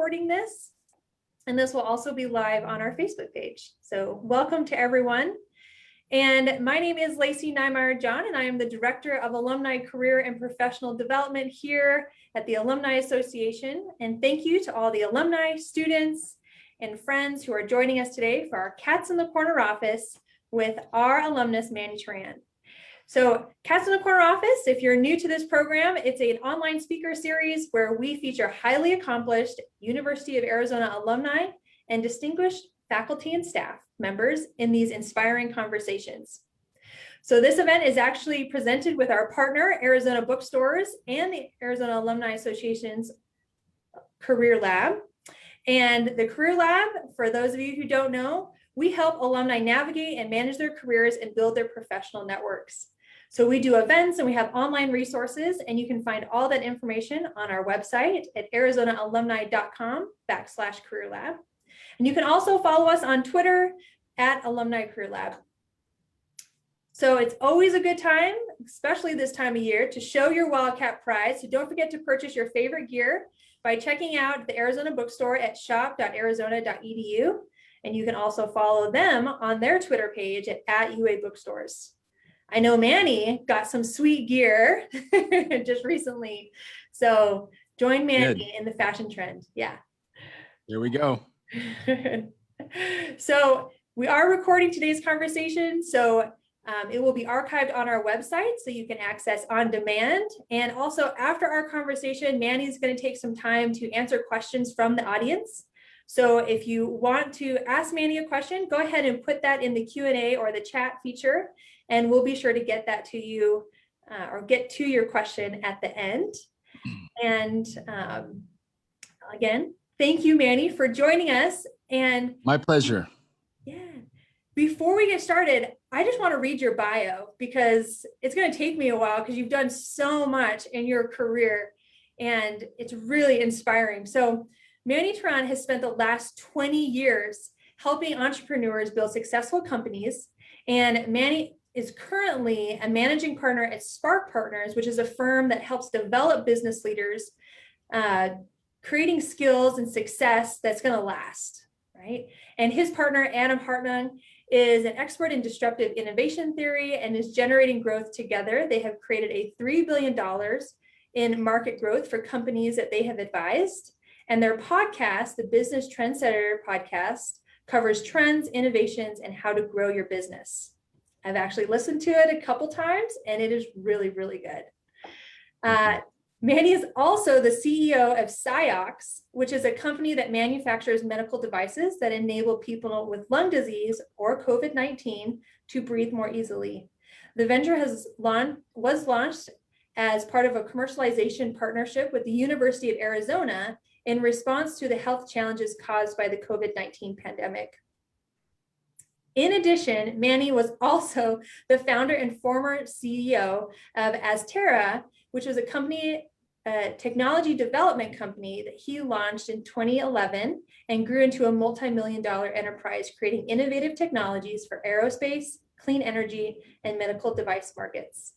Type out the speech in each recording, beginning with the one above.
recording this, and this will also be live on our Facebook page. So welcome to everyone. And my name is Lacey Niemeyer-John, and I am the Director of Alumni Career and Professional Development here at the Alumni Association. And thank you to all the alumni, students, and friends who are joining us today for our Cats in the Corner office with our alumnus, Manny Teran. So Cats in the Corner office, if you're new to this program, it's an online speaker series where we feature highly accomplished University of Arizona alumni and distinguished faculty and staff members in these inspiring conversations. So this event is actually presented with our partner, Arizona Bookstores, and the Arizona Alumni Association's Career Lab. And the Career Lab, for those of you who don't know, we help alumni navigate and manage their careers and build their professional networks. So we do events and we have online resources, and you can find all that information on our website at arizonaalumni.com/career lab. And you can also follow us on Twitter at Alumni Career Lab. So it's always a good time, especially this time of year, to show your Wildcat pride. So don't forget to purchase your favorite gear by checking out the Arizona Bookstore at shop.arizona.edu. And you can also follow them on their Twitter page at UA Bookstores. I know Manny got some sweet gear just recently. So join Manny in the fashion trend. Yeah. Here we go. So we are recording today's conversation, so it will be archived on our website so you can access on demand. And also after our conversation, Manny's going to take some time to answer questions from the audience. So if you want to ask Manny a question, go ahead and put that in the Q&A or the chat feature, and we'll be sure to get that to you or get to your question at the end. And again, thank you, Manny, for joining us. And my pleasure. Yeah. Before we get started, I just want to read your bio because it's going to take me a while because you've done so much in your career and it's really inspiring. So Manny Teran has spent the last 20 years helping entrepreneurs build successful companies. And Manny is currently a managing partner at Spark Partners, which is a firm that helps develop business leaders, creating skills and success that's going to last, right? And his partner, Adam Hartman, is an expert in disruptive innovation theory and is generating growth together. They have created a $3 billion in market growth for companies that they have advised. And their podcast, the Business Trendsetter podcast, covers trends, innovations, and how to grow your business. I've actually listened to it a couple times, and it is really, really good. Manny is also the CEO of SaiOx, which is a company that manufactures medical devices that enable people with lung disease or COVID-19 to breathe more easily. The venture was launched as part of a commercialization partnership with the University of Arizona in response to the health challenges caused by the COVID-19 pandemic. In addition, Manny was also the founder and former CEO of Astera, which was a technology development company that he launched in 2011 and grew into a multi-million-dollar enterprise, creating innovative technologies for aerospace, clean energy, and medical device markets.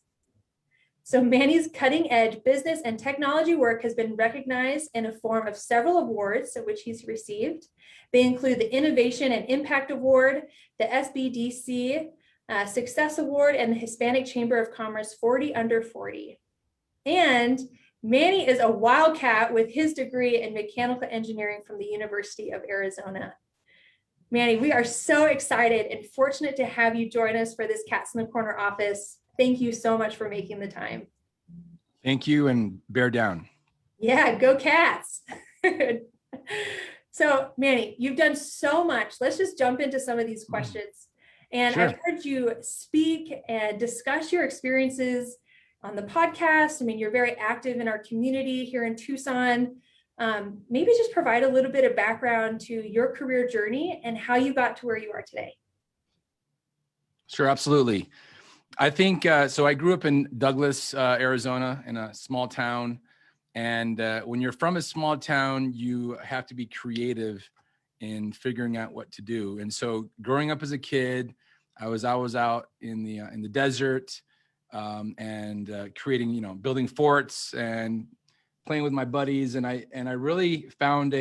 So Manny's cutting-edge business and technology work has been recognized in a form of several awards which he's received. They include the Innovation and Impact Award, the SBDC Success Award, and the Hispanic Chamber of Commerce 40 Under 40. And Manny is a Wildcat with his degree in mechanical engineering from the University of Arizona. Manny, we are so excited and fortunate to have you join us for this Cats in the Corner office. Thank you so much for making the time. Thank you, and bear down. Yeah, go Cats. So Manny, you've done so much. Let's just jump into some of these questions. And sure. I've heard you speak and discuss your experiences on the podcast. I mean, you're very active in our community here in Tucson. Maybe just provide a little bit of background to your career journey and how you got to where you are today. Sure, absolutely. I think, so I grew up in Douglas, Arizona, in a small town. And when you're from a small town, you have to be creative in figuring out what to do. And so growing up as a kid, I was out in the desert and creating, building forts and playing with my buddies, and I really found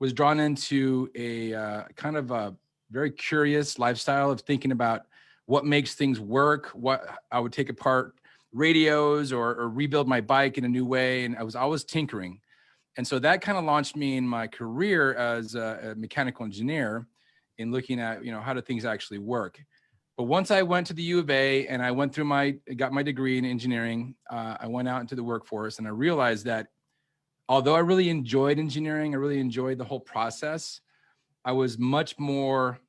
was drawn into a kind of a very curious lifestyle of thinking about what makes things work. What I would take apart radios or rebuild my bike in a new way, and I was always tinkering. And so that kind of launched me in my career as a mechanical engineer in looking at, how do things actually work. But once I went to the U of A and I went through got my degree in engineering, I went out into the workforce and I realized that although I really enjoyed engineering, I really enjoyed the whole process, I was much more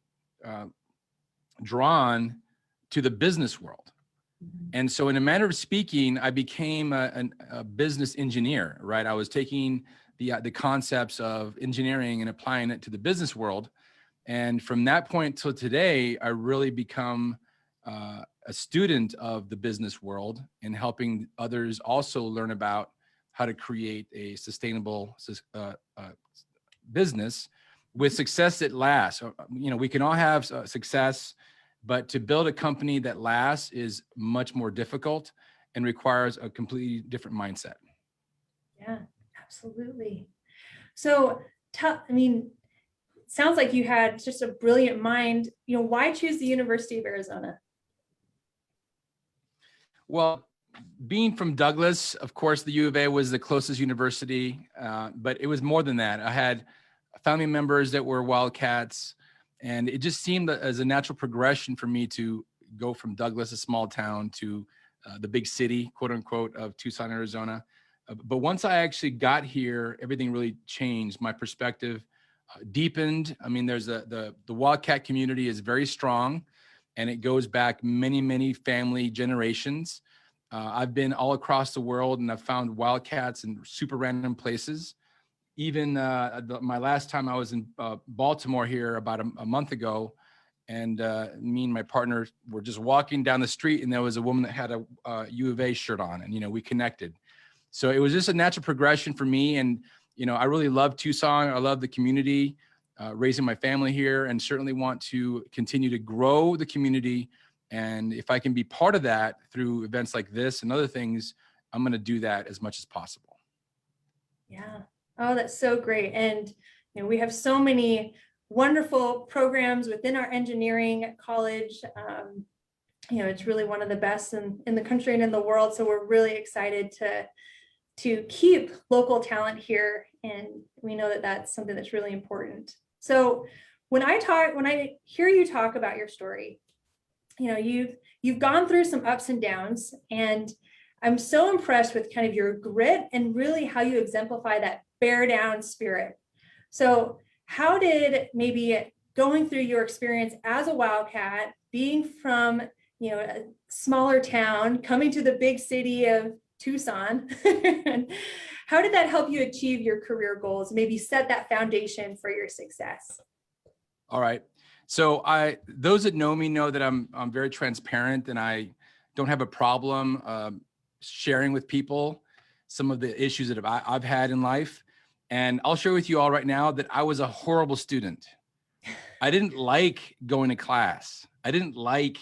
drawn to the business world. And so in a manner of speaking, I became a business engineer, right? I was taking the concepts of engineering and applying it to the business world. And from that point till today, I really become a student of the business world and helping others also learn about how to create a sustainable business with success that lasts. We can all have success, but to build a company that lasts is much more difficult and requires a completely different mindset. Yeah, absolutely. So, sounds like you had just a brilliant mind. Why choose the University of Arizona? Well, being from Douglas, of course, the U of A was the closest university, but it was more than that. I had family members that were Wildcats, and it just seemed as a natural progression for me to go from Douglas, a small town, to the big city, quote unquote, of Tucson, Arizona. But once I actually got here, everything really changed. My perspective deepened. There's the Wildcat community is very strong, and it goes back many, many family generations. I've been all across the world, and I've found Wildcats in super random places. Even my last time I was in Baltimore here about a month ago, and me and my partner were just walking down the street, and there was a woman that had a U of A shirt on, and we connected. So it was just a natural progression for me. And, I really love Tucson. I love the community, raising my family here, and certainly want to continue to grow the community. And if I can be part of that through events like this and other things, I'm going to do that as much as possible. Yeah. Oh, that's so great. And, we have so many wonderful programs within our engineering college. It's really one of the best in the country and in the world. So we're really excited to keep local talent here. And we know that that's something that's really important. So when I hear you talk about your story, you've gone through some ups and downs, and I'm so impressed with kind of your grit and really how you exemplify that bear down spirit. So how did maybe going through your experience as a Wildcat, being from, a smaller town, coming to the big city of Tucson, how did that help you achieve your career goals, maybe set that foundation for your success? All right. So those that know me know that I'm very transparent, and I don't have a problem sharing with people some of the issues that I've had in life. And I'll share with you all right now that I was a horrible student. I didn't like going to class. I didn't like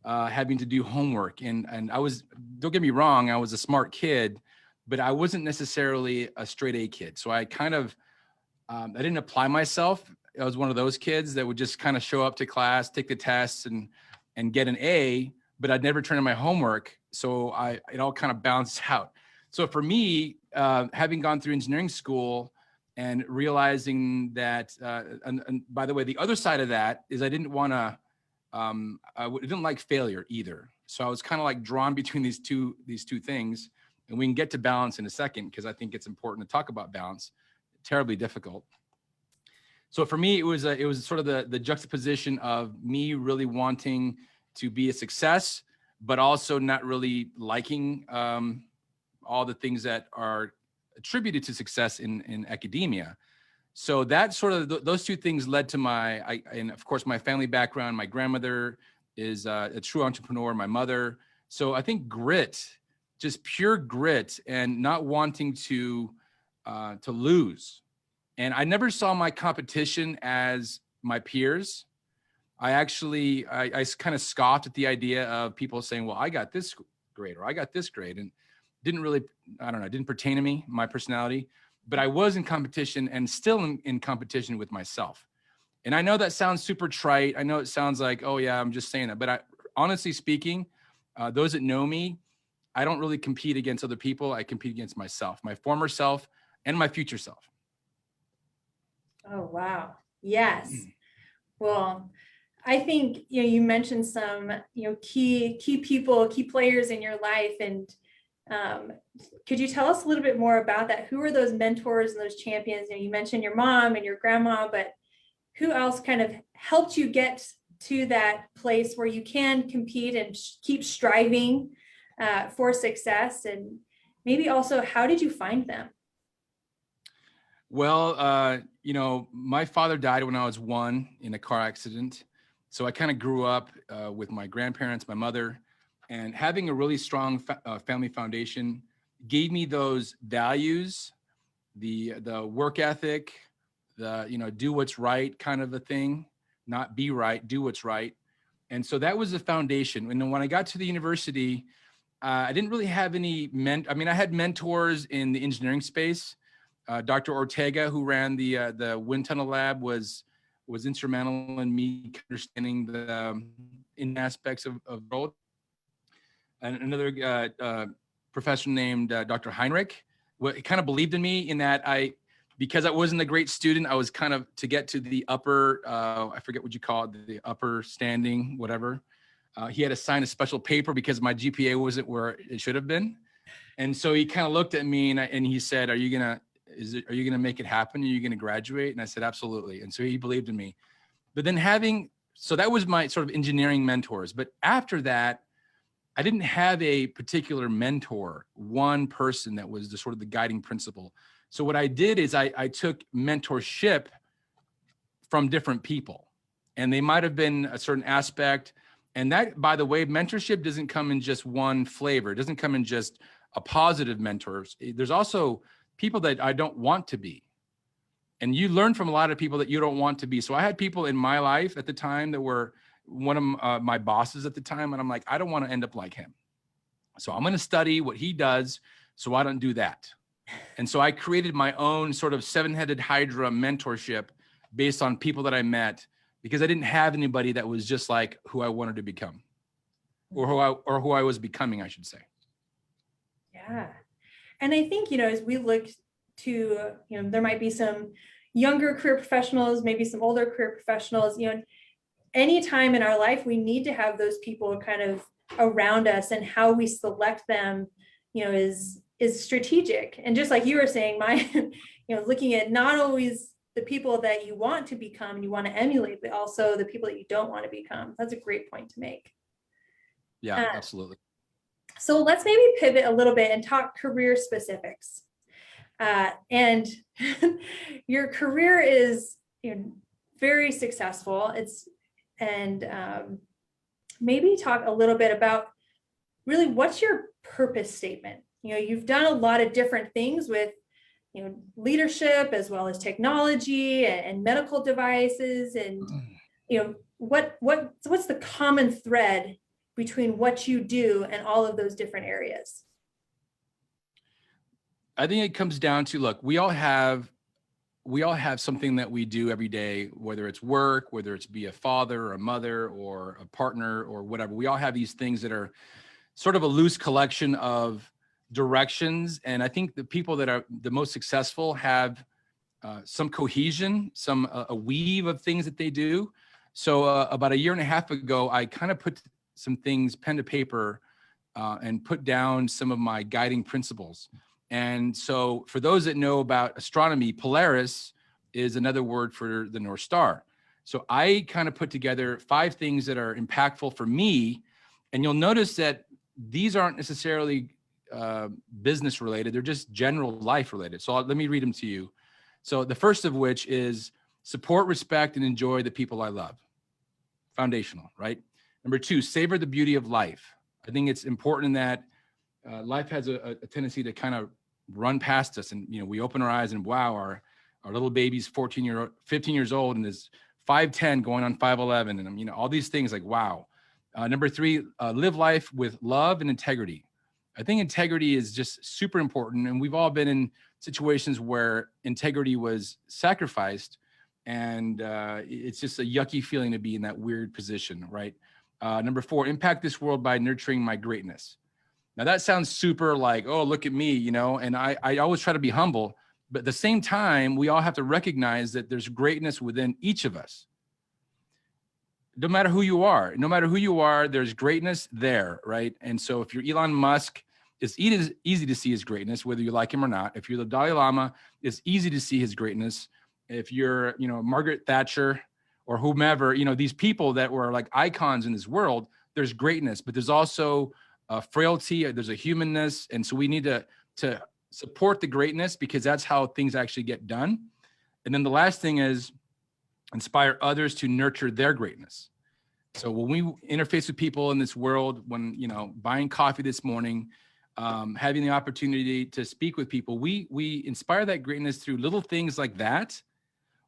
having to do homework. And I was, don't get me wrong, I was a smart kid, but I wasn't necessarily a straight A kid. So I kind of, I didn't apply myself. I was one of those kids that would just kind of show up to class, take the tests and get an A, but I'd never turn in my homework. So it all kind of balanced out. So for me, having gone through engineering school and realizing that, and by the way, the other side of that is I didn't want to, I didn't like failure either. So I was kind of like drawn between these two things, and we can get to balance in a second, because I think it's important to talk about balance. Terribly difficult. So for me, it was sort of the juxtaposition of me really wanting to be a success, but also not really liking all the things that are attributed to success in academia. So that sort of those two things led to and of course my family background. My grandmother is a true entrepreneur, my mother. So I think grit, just pure grit, and not wanting to lose. And I never saw my competition as my peers. I kind of scoffed at the idea of people saying, well, I got this grade or I got this grade. didn't really, I don't know, didn't pertain to me, my personality, but I was in competition and still in competition with myself. And I know that sounds super trite. I know it sounds like, oh yeah, I'm just saying that. But honestly speaking, those that know me, I don't really compete against other people. I compete against myself, my former self and my future self. Oh, wow. Yes. Well, I think, you mentioned some, key people, key players in your life. And could you tell us a little bit more about that? Who are those mentors and those champions? You mentioned your mom and your grandma, but who else kind of helped you get to that place where you can compete and keep striving for success? And maybe also, how did you find them? Well, my father died when I was 1 in a car accident. So I kind of grew up with my grandparents, my mother, and having a really strong family foundation gave me those values, the work ethic, the do what's right kind of a thing, not be right, do what's right. And so that was the foundation. And then when I got to the university, I didn't really have any I had mentors in the engineering space. Dr. Ortega, who ran the wind tunnel lab, was instrumental in me understanding the in aspects of world. And another professor named Dr. Heinrich, he kind of believed in me in that because I wasn't a great student, I was kind of, to get to the upper, I forget what you call it, the upper standing, whatever. He had to sign a special paper because my GPA wasn't where it should have been. And so he kind of looked at me and he said, are you going to make it happen? Are you going to graduate? And I said, absolutely. And so he believed in me. But then so that was my sort of engineering mentors. But after that, I didn't have a particular mentor, one person that was the sort of the guiding principle. So what I did is I took mentorship from different people, and they might've been a certain aspect. And that, by the way, mentorship doesn't come in just one flavor. It doesn't come in just a positive mentors. There's also people that I don't want to be. And you learn from a lot of people that you don't want to be. So I had people in my life at the time that were one of my bosses at the time. And I'm like, I don't want to end up like him. So I'm going to study what he does so I don't do that. And so I created my own sort of 7-headed Hydra mentorship based on people that I met, because I didn't have anybody that was just like who I wanted to become, or who I was becoming, I should say. Yeah. And I think, as we look to, there might be some younger career professionals, maybe some older career professionals, anytime in our life, we need to have those people kind of around us, and how we select them, is strategic. And just like you were saying, looking at not always the people that you want to become and you want to emulate, but also the people that you don't want to become. That's a great point to make. Yeah, absolutely. So let's maybe pivot a little bit and talk career specifics. And your career is very successful. Maybe talk a little bit about really what's your purpose statement. You've done a lot of different things with leadership as well as technology and medical devices, and what's the common thread between what you do and all of those different areas? I think it comes down to, look, we all have something that we do every day, whether it's work, whether it's be a father or a mother or a partner or whatever. We all have these things that are sort of a loose collection of directions. And I think the people that are the most successful have some cohesion, a weave of things that they do. So about 1.5 years ago, I kind of put some things pen to paper and put down some of my guiding principles. And so for those that know about astronomy, Polaris is another word for the North Star. So I kind of put together 5 things that are impactful for me. And you'll notice that these aren't necessarily business related. They're just general life related. So let me read them to you. So the first of which is support, respect, and enjoy the people I love. Foundational, right? Number 2, savor the beauty of life. I think it's important that life has a tendency to kind of run past us, and we open our eyes and wow, our little baby's 15 years old and is 5'10" going on 5'11", and all these things, like wow. Number 3, live life with love and integrity. I think integrity is just super important. And we've all been in situations where integrity was sacrificed. And it's just a yucky feeling to be in that weird position, right? Number 4, impact this world by nurturing my greatness. Now that sounds super like, oh, look at me, and I always try to be humble, but at the same time, we all have to recognize that there's greatness within each of us. No matter who you are, there's greatness there, right? And so if you're Elon Musk, it's easy to see his greatness, whether you like him or not. If you're the Dalai Lama, it's easy to see his greatness. If you're, Margaret Thatcher or whomever, these people that were like icons in this world, there's greatness, but there's also frailty, there's a humanness. And so we need to support the greatness, because that's how things actually get done. And then the last thing is inspire others to nurture their greatness. So when we interface with people in this world, when, buying coffee this morning, having the opportunity to speak with people, we inspire that greatness through little things like that,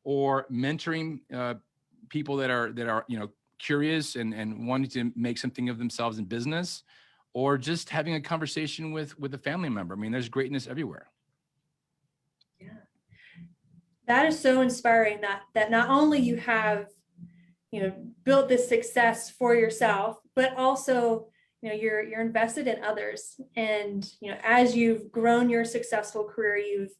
or mentoring people that are curious and wanting to make something of themselves in business, or just having a conversation with a family member. I mean, there's greatness everywhere. Yeah, that is so inspiring. That not only you have built this success for yourself, but also you're invested in others. And as you've grown your successful career, you've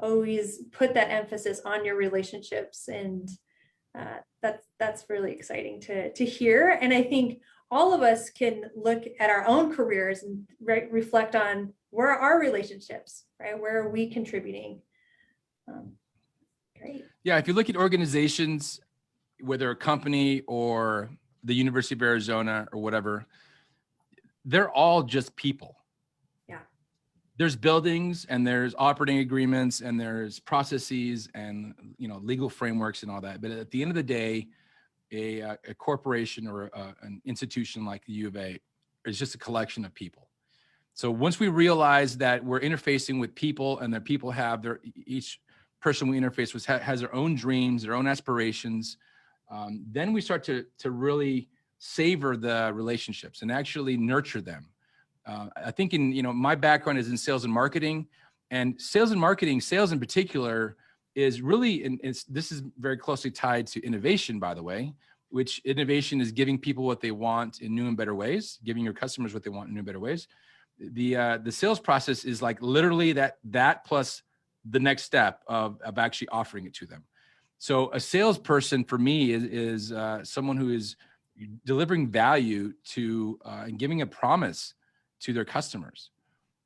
always put that emphasis on your relationships, and that's really exciting to hear. And I think all of us can look at our own careers and reflect on where are our relationships, right? Where are we contributing? Great. Yeah, if you look at organizations, whether a company or the University of Arizona or whatever, they're all just people. Yeah. There's buildings and there's operating agreements and there's processes and legal frameworks and all that. But at the end of the day, a corporation or an institution like the U of A is just a collection of people. So once we realize that we're interfacing with people, and that people have each person we interface with has their own dreams, their own aspirations, then we start to really savor the relationships and actually nurture them. I think my background is in sales and marketing, sales in particular is really, and this is very closely tied to innovation, by the way, which innovation is giving people what they want in new and better ways, giving your customers what they want in new and better ways. The sales process is like literally that plus the next step of actually offering it to them. So a salesperson for me is someone who is delivering value to and giving a promise to their customers.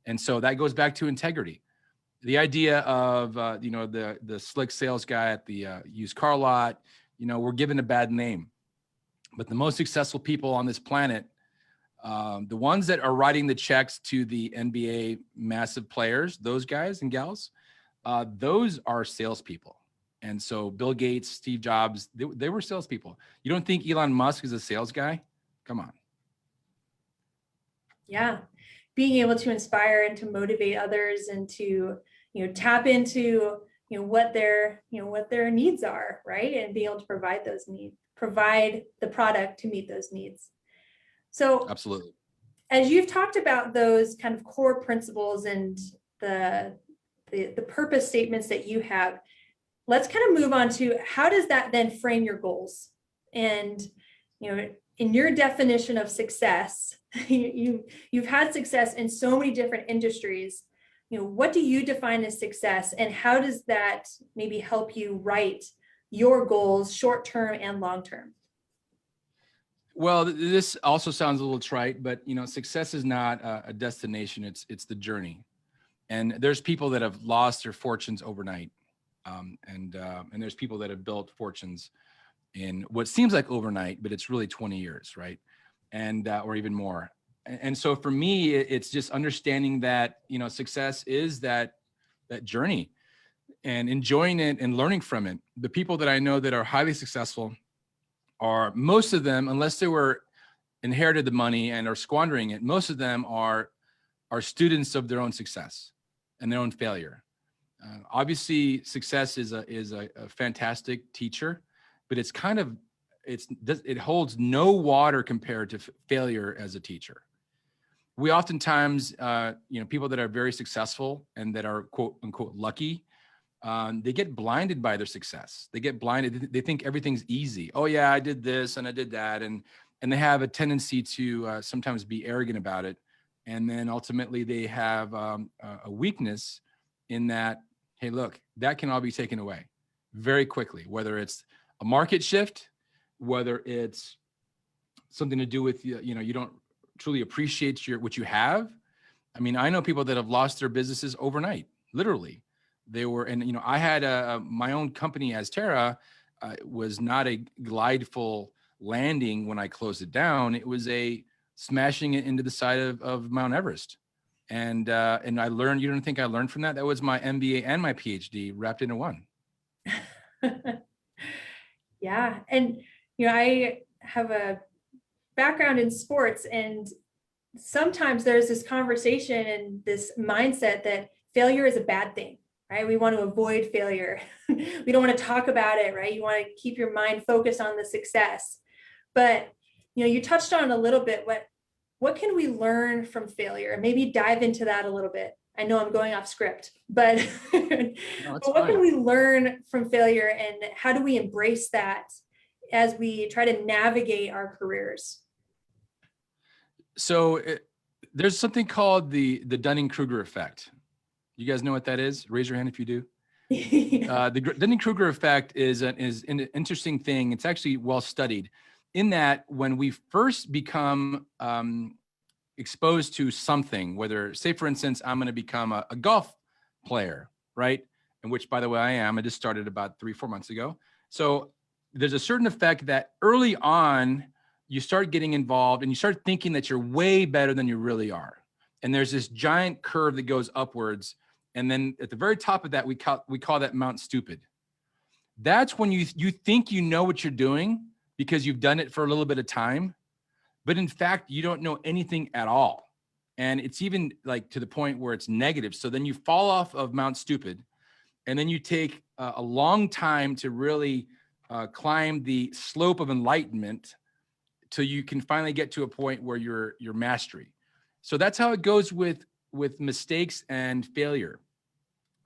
And so that goes back to integrity. The idea of the slick sales guy at the used car lot, we're given a bad name. But the most successful people on this planet, the ones that are writing the checks to the NBA massive players, those guys and gals, those are salespeople. And so Bill Gates, Steve Jobs, they were salespeople. You don't think Elon Musk is a sales guy? Come on. Yeah. Being able to inspire and to motivate others, and to, tap into, what their needs are, right? And be able to provide those needs, provide the product to meet those needs. So absolutely. As you've talked about those kind of core principles and the purpose statements that you have, let's kind of move on to how does that then frame your goals? And, in your definition of success, you've had success in so many different industries. What do you define as success, and how does that maybe help you write your goals, short-term and long-term? Well, this also sounds a little trite, but success is not a destination; it's the journey. And there's people that have lost their fortunes overnight, and there's people that have built fortunes in what seems like overnight, but it's really 20 years, right? And or even more. And so for me, it's just understanding that success is that journey, and enjoying it and learning from it. The people that I know that are highly successful are, most of them, unless they were inherited the money and are squandering it, most of them are students of their own success and their own failure. Obviously, success is a fantastic teacher, but it's kind of it holds no water compared to failure as a teacher. we oftentimes, people that are very successful and that are quote unquote lucky, they get blinded by their success. They get blinded. They think everything's easy. Oh yeah, I did this and I did that. And they have a tendency to sometimes be arrogant about it. And then ultimately they have a weakness in that, hey, look, that can all be taken away very quickly, whether it's a market shift, whether it's something to do with, you don't truly appreciate what you have. I mean, I know people that have lost their businesses overnight, literally. They were, and I had my own company as Terra was not a glideful landing when I closed it down. It was a smashing it into the side of Mount Everest. And I learned, you don't think I learned from that? That was my MBA and my PhD wrapped into one. Yeah. And, I have a background in sports, and sometimes there's this conversation and this mindset that failure is a bad thing, right? We want to avoid failure. We don't want to talk about it, right? You want to keep your mind focused on the success. But, you touched on a little bit, what can we learn from failure? Maybe dive into that a little bit. I know I'm going off script, but, No, but what can we learn from failure, and how do we embrace that as we try to navigate our careers? So there's something called the Dunning-Kruger Effect. You guys know what that is? Raise your hand if you do. The Denny-Kruger effect is an interesting thing. It's actually well studied in that when we first become exposed to something, whether, say, for instance, I'm going to become a golf player, right? And which, by the way, I am. I just started about 3-4 months ago. So there's a certain effect that early on, you start getting involved and you start thinking that you're way better than you really are. And there's this giant curve that goes upwards. And then at the very top of that, we call that Mount Stupid. That's when you think you know what you're doing because you've done it for a little bit of time, but in fact, you don't know anything at all. And it's even like to the point where it's negative. So then you fall off of Mount Stupid, and then you take a long time to really climb the slope of enlightenment till you can finally get to a point where you're mastery. So that's how it goes with mistakes and failure.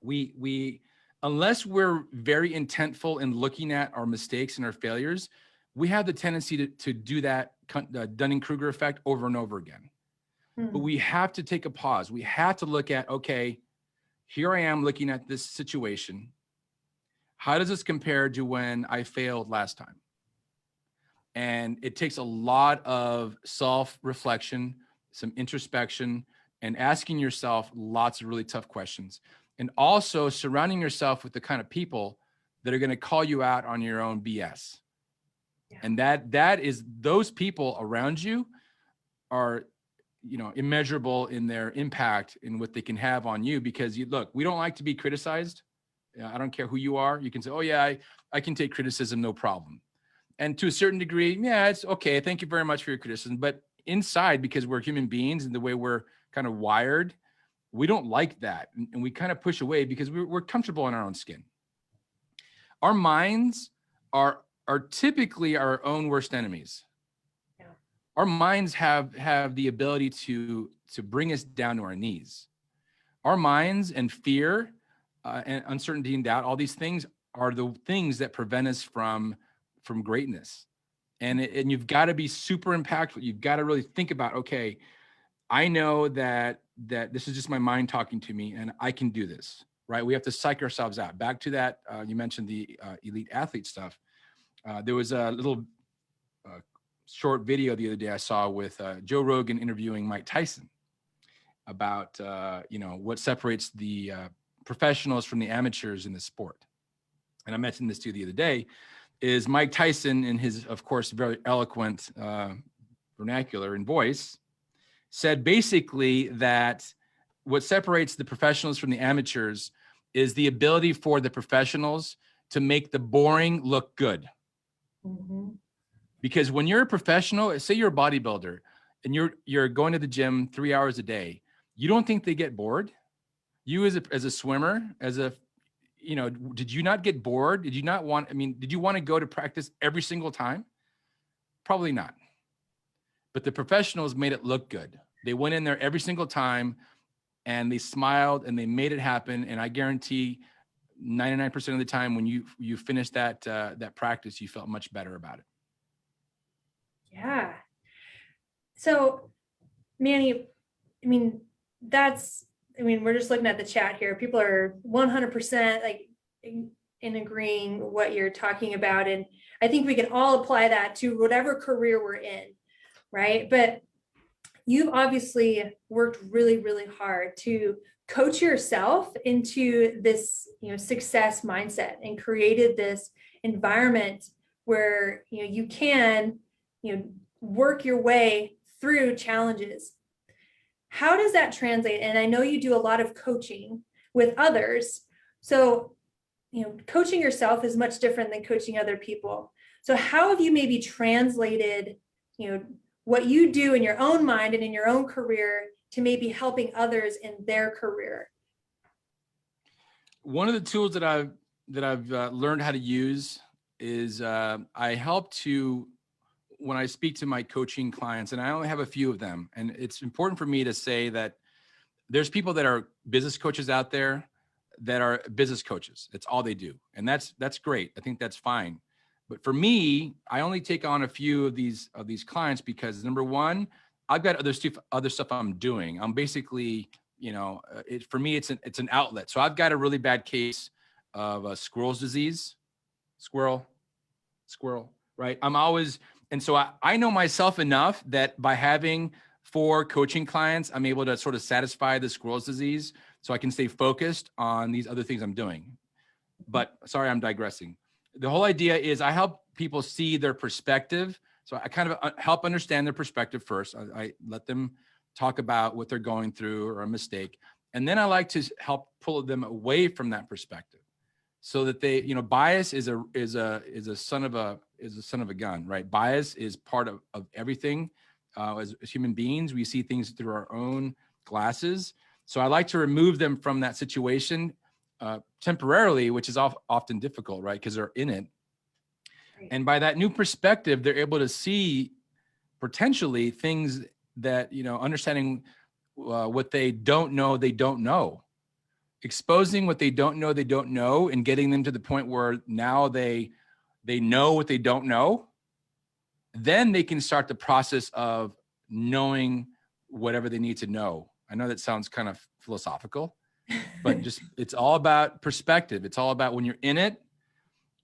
We unless we're very intentful in looking at our mistakes and our failures, we have the tendency to do that Dunning-Kruger effect over and over again. But we have to take a pause. We have to look at, okay, here I am looking at this situation. How does this compare to when I failed last time? And it takes a lot of self-reflection, some introspection, and asking yourself lots of really tough questions. And also surrounding yourself with the kind of people that are going to call you out on your own BS. Yeah. And that is, those people around you are, immeasurable in their impact in what they can have on you, because look, we don't like to be criticized. I don't care who you are. You can say, oh yeah, I can take criticism, no problem. And to a certain degree, yeah, it's okay. Thank you very much for your criticism. But inside, because we're human beings and the way we're kind of wired, we don't like that. And we kind of push away because we're comfortable in our own skin. Our minds are typically our own worst enemies. Yeah. Our minds have the ability to bring us down to our knees. Our minds and fear and uncertainty and doubt, all these things are the things that prevent us from greatness. And you've got to be super impactful. You've got to really think about, okay, I know that this is just my mind talking to me and I can do this, right? We have to psych ourselves out. Back to that, you mentioned the elite athlete stuff. There was a little short video the other day I saw with Joe Rogan interviewing Mike Tyson about, what separates the professionals from the amateurs in the sport. And I mentioned this to you the other day, is Mike Tyson, in his, of course, very eloquent vernacular and voice, said basically that what separates the professionals from the amateurs is the ability for the professionals to make the boring look good. Mm-hmm. Because when you're a professional, say you're a bodybuilder and you're going to the gym 3 hours a day, you don't think they get bored? You as a swimmer, did you not get bored? Did you not did you want to go to practice every single time? Probably not. But the professionals made it look good. They went in there every single time and they smiled and they made it happen. And I guarantee 99% of the time when you finished that practice, you felt much better about it. Yeah. So, Manny, we're just looking at the chat here. People are 100% like in agreeing what you're talking about. And I think we can all apply that to whatever career we're in, right? But you've obviously worked really, really hard to coach yourself into this, success mindset and created this environment where, you can, work your way through challenges. How does that translate? And I know you do a lot of coaching with others. So, coaching yourself is much different than coaching other people. So how have you maybe translated, what you do in your own mind and in your own career to maybe helping others in their career? One of the tools that I've learned how to use is I help to, when I speak to my coaching clients, and I only have a few of them, and it's important for me to say that there's people that are business coaches out there that are business coaches. That's all they do. And that's great. I think that's fine. But for me, I only take on a few of these clients because number one, I've got other stuff I'm doing. I'm basically, for me, it's an outlet. So I've got a really bad case of squirrel's disease, squirrel, right? And so I know myself enough that by having 4 coaching clients, I'm able to sort of satisfy the squirrel's disease so I can stay focused on these other things I'm doing. But sorry, I'm digressing. The whole idea is I help people see their perspective. So I kind of help understand their perspective first. I let them talk about what they're going through or a mistake. And then I like to help pull them away from that perspective so that they, bias is a son of a gun, right? Bias is part of everything. As human beings, we see things through our own glasses. So I like to remove them from that situation temporarily, which is often difficult, right? Because they're in it. Right. And by that new perspective, they're able to see potentially things that, understanding what they don't know, exposing what they don't know, and getting them to the point where now they know what they don't know. Then they can start the process of knowing whatever they need to know. I know that sounds kind of philosophical, but it's all about perspective. It's all about when you're in it,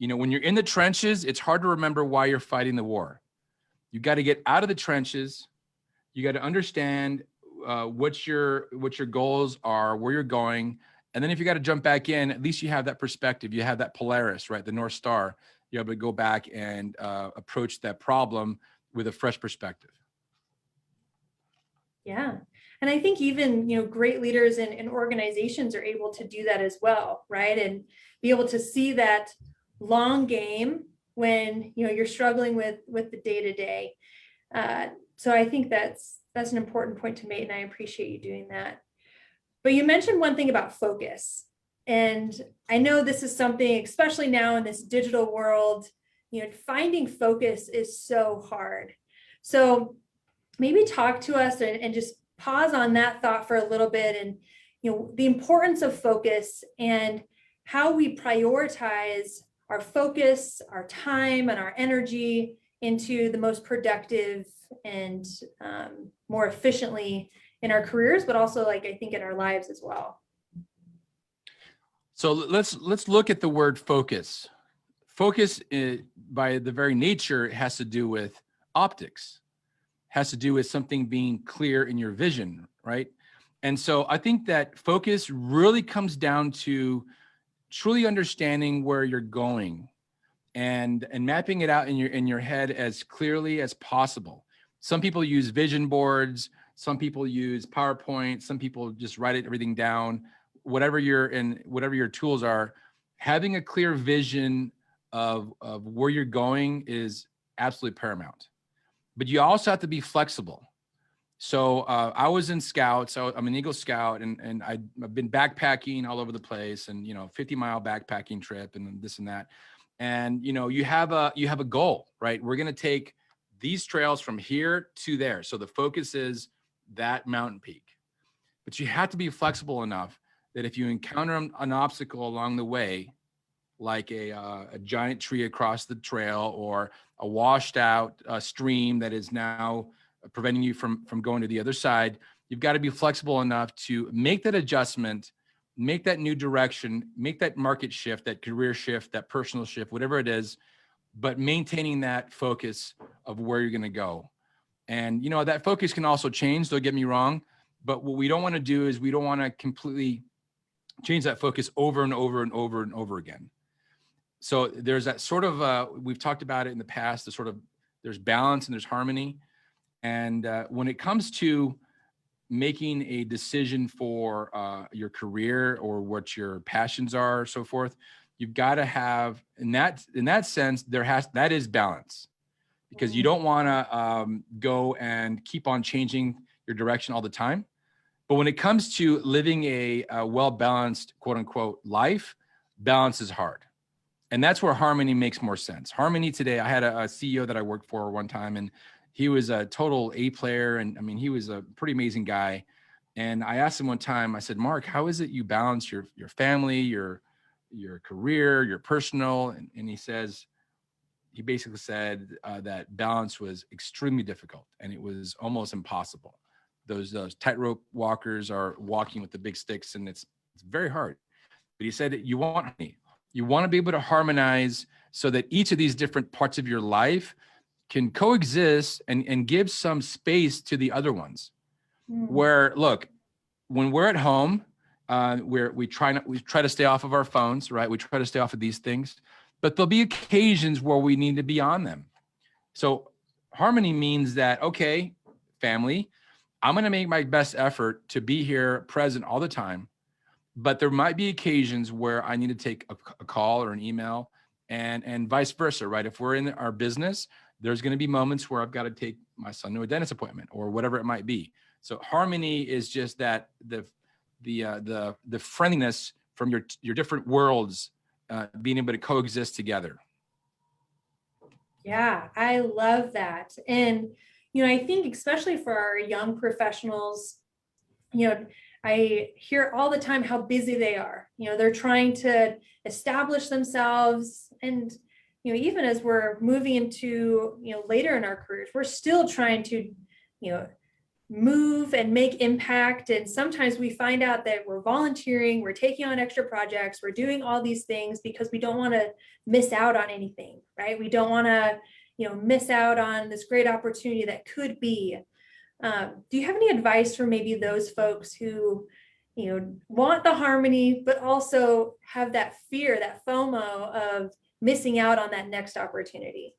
when you're in the trenches, it's hard to remember why you're fighting the war. You got to get out of the trenches. You got to understand what your goals are, where you're going. And then if you got to jump back in, at least you have that perspective. You have that Polaris, right? The North Star. You're able to go back and approach that problem with a fresh perspective. Yeah. And I think even, great leaders and organizations are able to do that as well, right? And be able to see that long game when, you're struggling with the day-to-day. So I think that's an important point to make, and I appreciate you doing that. But you mentioned one thing about focus. And I know this is something, especially now in this digital world, finding focus is so hard. So maybe talk to us and just pause on that thought for a little bit, and the importance of focus and how we prioritize our focus, our time, and our energy into the most productive and more efficiently in our careers, but also I think in our lives as well. So let's look at the word focus. Focus, by the very nature, has to do with optics, has to do with something being clear in your vision, right? And so I think that focus really comes down to truly understanding where you're going and mapping it out in your head as clearly as possible. Some people use vision boards, some people use PowerPoint, some people just write everything down. Whatever your tools are, having a clear vision of where you're going is absolutely paramount. But you also have to be flexible. So I was in Scouts. So I'm an Eagle Scout, and I've been backpacking all over the place, and 50-mile backpacking trip and this and that. And you have a goal, right? We're going to take these trails from here to there. So the focus is that mountain peak. But you have to be flexible enough that if you encounter an obstacle along the way, like a giant tree across the trail or a washed out stream that is now preventing you from going to the other side, you've got to be flexible enough to make that adjustment, make that new direction, make that market shift, that career shift, that personal shift, whatever it is, but maintaining that focus of where you're going to go. And, you know, that focus can also change, don't get me wrong, but what we don't want to do is we don't want to completely change that focus over and over and over and over again. So there's that sort of, we've talked about it in the past, there's balance and there's harmony. And when it comes to making a decision for your career or what your passions are, so forth, you've got to have, in that sense, that is balance, because you don't want to go and keep on changing your direction all the time. But when it comes to living a well-balanced, quote unquote, life, balance is hard. And that's where harmony makes more sense. Harmony today, I had a CEO that I worked for one time, and he was a total A player. And I mean, he was a pretty amazing guy. And I asked him one time, I said, Mark, how is it you balance your family, your career, your personal? And he basically said that balance was extremely difficult and it was almost impossible. Those tightrope walkers are walking with the big sticks, and it's very hard. But he said, you want to be able to harmonize so that each of these different parts of your life can coexist and give some space to the other ones. Where, look, when we're at home, we try to stay off of our phones, right? We try to stay off of these things, but there'll be occasions where we need to be on them. So harmony means that, okay, family, I'm going to make my best effort to be here present all the time, but there might be occasions where I need to take a call or an email, and vice versa, right? If we're in our business, there's going to be moments where I've got to take my son to a dentist appointment or whatever it might be. So harmony is just that the friendliness from your different worlds being able to coexist together. Yeah, I love that. And, you know, I think especially for our young professionals, you know, I hear all the time how busy they are. You know, they're trying to establish themselves. And, you know, even as we're moving into, you know, later in our careers, we're still trying to, you know, move and make impact. And sometimes we find out that we're volunteering, we're taking on extra projects, we're doing all these things because we don't want to miss out on anything, right? We don't want to, you know, miss out on this great opportunity that could be. Do you have any advice for maybe those folks who, you know, want the harmony, but also have that fear, that FOMO of missing out on that next opportunity?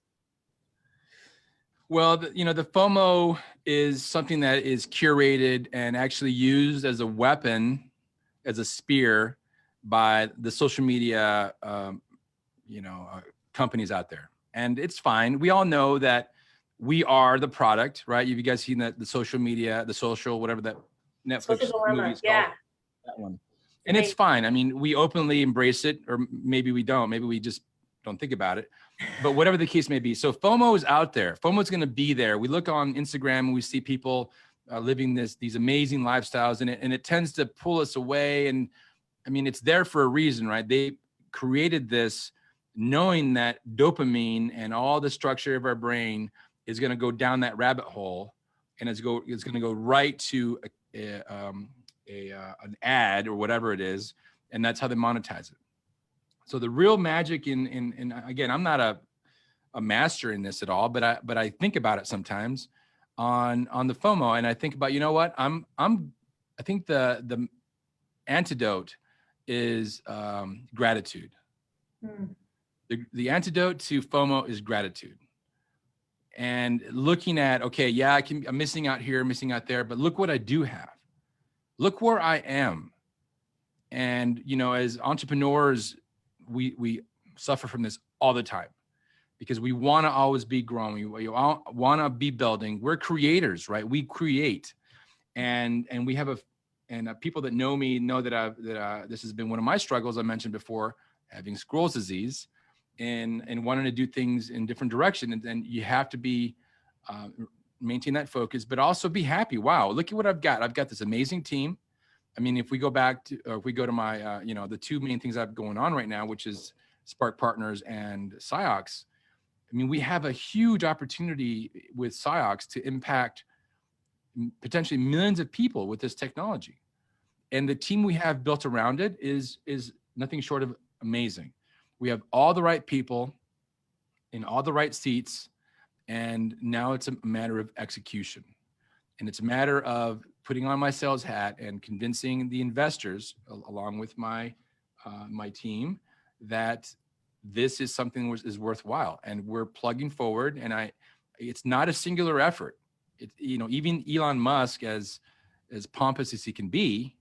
Well, you know, the FOMO is something that is curated and actually used as a weapon, as a spear by the social media, companies out there. And it's fine. We all know that we are the product, right? Have you guys seen that, the social media, whatever that Netflix movie is called? That one. And it's fine. I mean, we openly embrace it, or maybe we don't. Maybe we just don't think about it. But whatever the case may be. So FOMO is out there. FOMO is going to be there. We look on Instagram and we see people living these amazing lifestyles, and it tends to pull us away. And I mean, it's there for a reason, right? They created this knowing that dopamine and all the structure of our brain is going to go down that rabbit hole, and it's going to go right to an ad or whatever it is, and that's how they monetize it. So the real magic in again, I'm not a master in this at all, but I think about it sometimes on the FOMO, and I think about, you know what, I think the antidote is gratitude. The antidote to FOMO is gratitude. And looking at, okay, yeah, I'm missing out here, missing out there, but look what I do have. Look where I am. And, you know, as entrepreneurs, we suffer from this all the time because we want to always be growing. We want to be building. We're creators, right? We create. And we have people that know me know that this has been one of my struggles. I mentioned before, having Scroll's disease and wanting to do things in different direction. And you have to be maintain that focus, but also be happy. Wow, look at what I've got. I've got this amazing team. I mean, if we go back to, or if we go to my, the two main things I have going on right now, which is Spark Partners and SaiOx. I mean, we have a huge opportunity with SaiOx to impact potentially millions of people with this technology. And the team we have built around it is nothing short of amazing. We have all the right people in all the right seats, and now it's a matter of execution. And it's a matter of putting on my sales hat and convincing the investors, along with my my team, that this is something which is worthwhile. And we're plugging forward. And it's not a singular effort. Even Elon Musk, as pompous as he can be,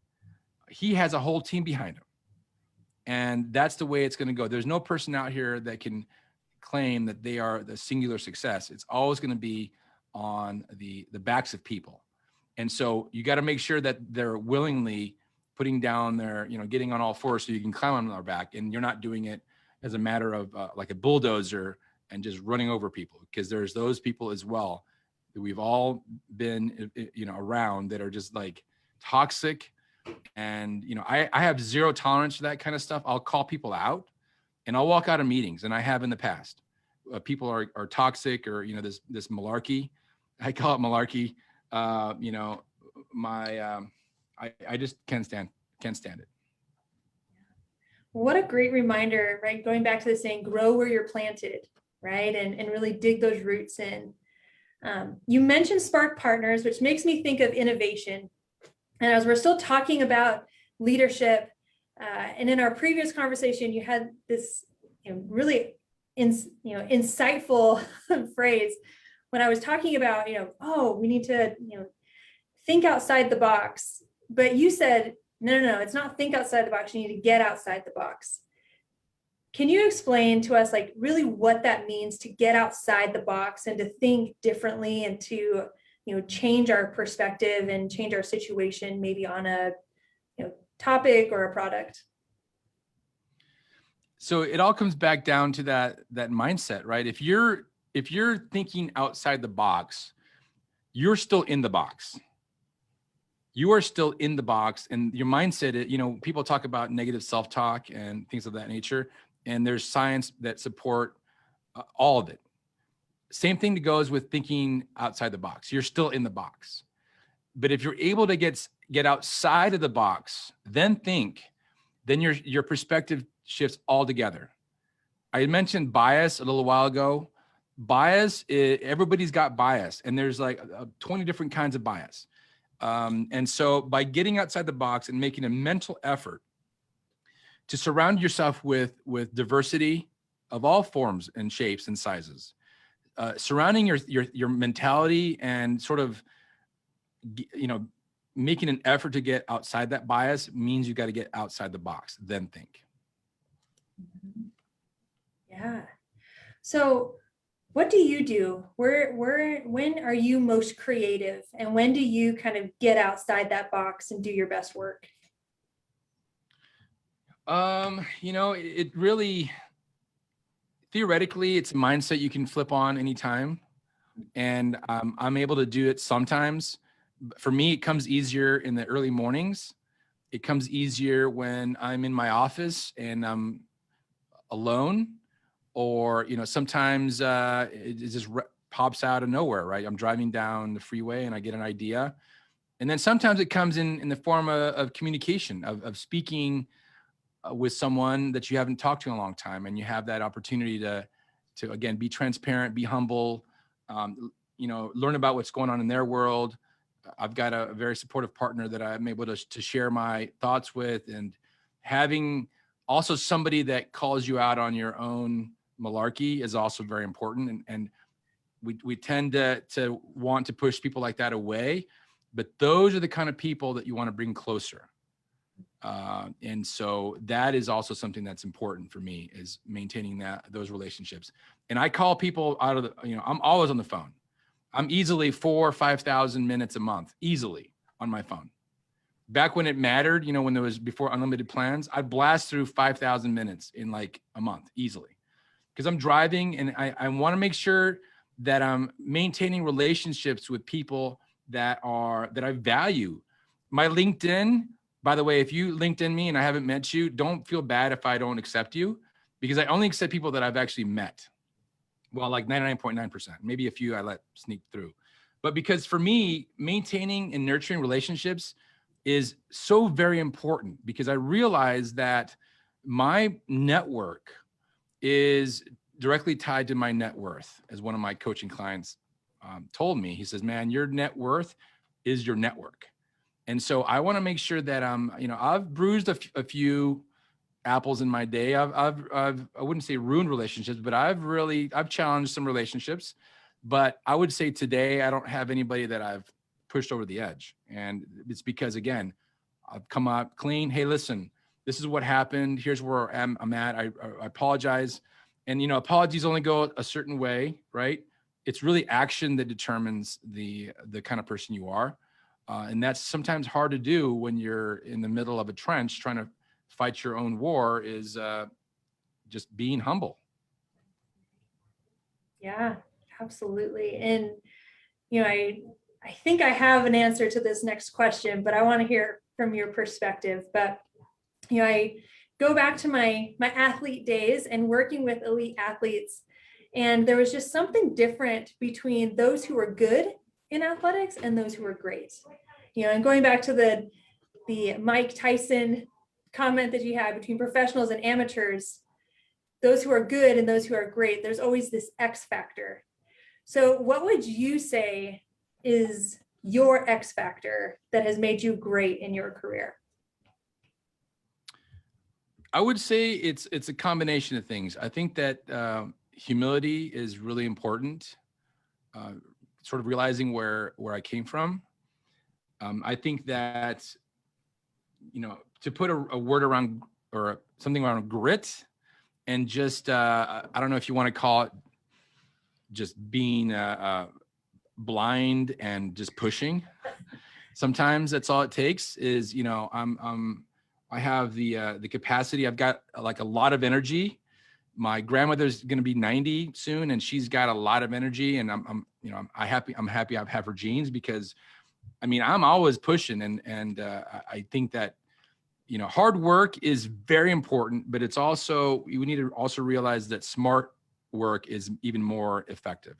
he has a whole team behind him. And that's the way it's going to go. There's no person out here that can claim that they are the singular success. It's always going to be on the backs of people. And so you got to make sure that they're willingly putting down their, getting on all fours so you can climb on their back, and you're not doing it as a matter of like a bulldozer and just running over people, because there's those people as well that we've all been, around, that are just like toxic. And, I have zero tolerance for that kind of stuff. I'll call people out and I'll walk out of meetings, and I have in the past. People are toxic, or, this malarkey. I call it malarkey. I just can't stand it. What a great reminder, right? Going back to the saying, grow where you're planted, right? And really dig those roots in. You mentioned Spark Partners, which makes me think of innovation. And as we're still talking about leadership, and in our previous conversation, you had this really insightful phrase when I was talking about, we need to, think outside the box. But you said, no, it's not think outside the box. You need to get outside the box. Can you explain to us, like, really what that means to get outside the box and to think differently, and to, change our perspective and change our situation, maybe on a, topic or a product? So it all comes back down to that mindset, right? If you're thinking outside the box, you're still in the box. You are still in the box, and your mindset, people talk about negative self-talk and things of that nature, and there's science that support all of it. Same thing goes with thinking outside the box. You're still in the box. But if you're able to get outside of the box, then your perspective shifts altogether. I mentioned bias a little while ago. Bias, everybody's got bias, and there's like 20 different kinds of bias. And so by getting outside the box and making a mental effort to surround yourself with diversity of all forms and shapes and sizes, surrounding your mentality and sort of, making an effort to get outside that bias means you got to get outside the box, then think. Yeah. So what do you do? When are you most creative, and when do you kind of get outside that box and do your best work? It really, theoretically, it's a mindset you can flip on anytime. And I'm able to do it sometimes. For me, it comes easier in the early mornings. It comes easier when I'm in my office and I'm alone, or, sometimes it just pops out of nowhere, right? I'm driving down the freeway and I get an idea. And then sometimes it comes in the form of communication, of speaking with someone that you haven't talked to in a long time. And you have that opportunity to again, be transparent, be humble, learn about what's going on in their world. I've got a very supportive partner that I'm able to share my thoughts with, and having also somebody that calls you out on your own malarkey is also very important. And we tend to want to push people like that away, but those are the kind of people that you want to bring closer. And so that is also something that's important for me, is maintaining those relationships. And I call people out of I'm always on the phone. I'm easily 4,000 or 5,000 minutes a month, easily on my phone. Back when it mattered, when there was before unlimited plans, I'd blast through 5,000 minutes in like a month easily, because I'm driving and I want to make sure that I'm maintaining relationships with people that I value. My LinkedIn, by the way, if you LinkedIn me and I haven't met you, don't feel bad if I don't accept you, because I only accept people that I've actually met. Well, like 99.9%, maybe a few I let sneak through. But because for me, maintaining and nurturing relationships is so very important, because I realize that my network is directly tied to my net worth. As one of my coaching clients told me, he says, man, your net worth is your network. And so I want to make sure that I've bruised a few apples in my day. I wouldn't say ruined relationships, but I've challenged some relationships. But I would say today I don't have anybody that I've pushed over the edge. And it's because, again, I've come out clean. Hey, listen, this is what happened. Here's where I'm at. I apologize. And, apologies only go a certain way, right? It's really action that determines the kind of person you are. And that's sometimes hard to do when you're in the middle of a trench trying to fight your own war, is just being humble. Yeah, absolutely. And, I think I have an answer to this next question, but I want to hear from your perspective. But, I go back to my athlete days and working with elite athletes. And there was just something different between those who were good in athletics and those who were great. And going back to the Mike Tyson comment that you had between professionals and amateurs, those who are good and those who are great, there's always this X factor. So what would you say is your X factor that has made you great in your career? I would say it's a combination of things. I think that humility is really important. Sort of realizing where I came from. I think that, to put a word around, or something around grit, and just, I don't know if you want to call it just being blind and just pushing. Sometimes that's all it takes is, I have the capacity. I've got like a lot of energy. My grandmother's going to be 90 soon, and she's got a lot of energy. And I'm happy I have her genes, because, I'm always pushing. And I think that, hard work is very important, but it's also, we need to also realize that smart work is even more effective.